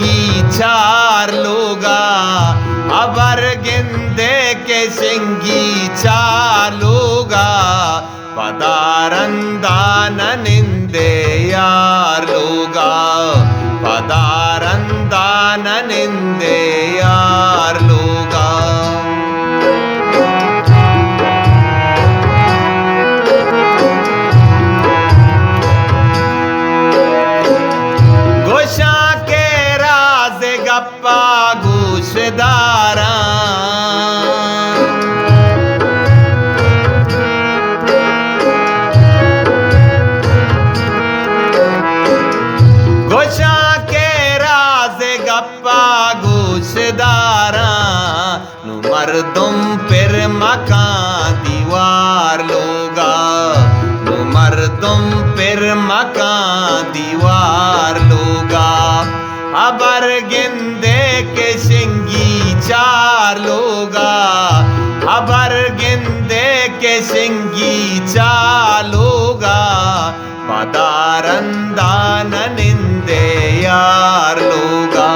सिंगी चार लोगा अबर गिंदे के सिंगी चालोगा पदारंदा निंदे यार लोगा पदारंदा निंदे यार लोगा गोशा के राज गप्पा घूसदारा गोशा के राज गप्पा घूसदारा नु मर्दुम फिर मकान दीवार लोगा नु मर्दुम फिर मकान दीवार लोगा अबर गिंदे के सिंगी चार लोगा अबर गिंदे के सिंगी चार लोगा पदारंदा निंदे यार लोगा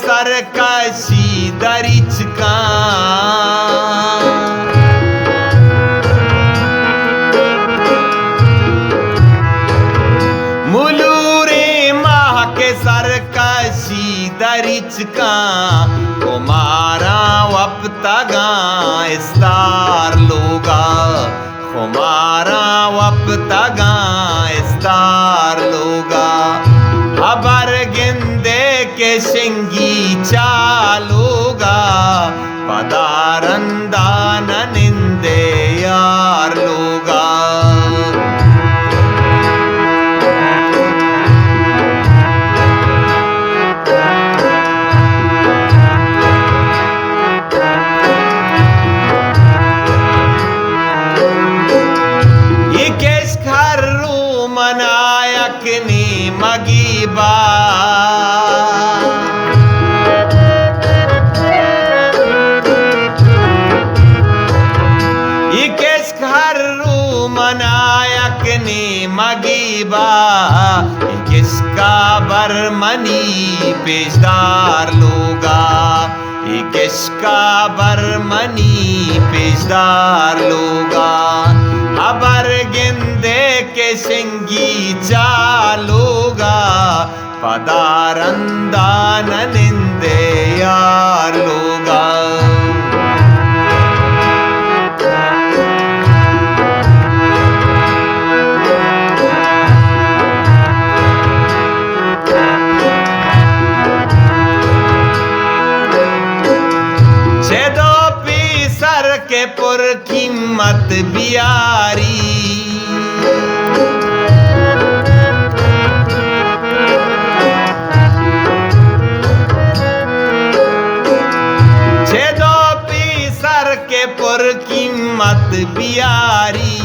सरकशी दरिच का मुलूरे माह के सरकशी दरिच का कुमारा वप्तगा इस्तार लोगा कुमारा वप्तगा इस्तार लोगा अबर गिंदे के सिंगी चालोगा पदारंदा निंदे यार लोगा ये केस खर्रू मनायक ने मगीबा मनायक ने मगीबा किसका बरमनी पेशदार लोगा किसका बरमनी पेशदार लोगा अबर गिंदे के सिंगी चालोगा पदारंदा निंदे यार लोगा के पुर कीमत बियारी छेदो पीसर के पुर कीमत बियारी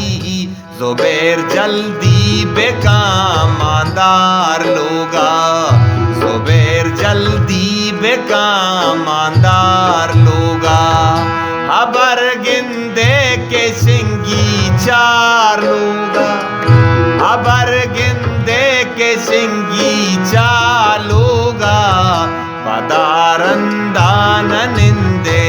जुबैर जल्दी बेकामानदार लोगा जुबैर जल्दी बेकामानदार लोगा अबर गिंदे के सिंगी चार लोगा अबर गिंदे के सिंगी चार लोगा पदारंदा निंदे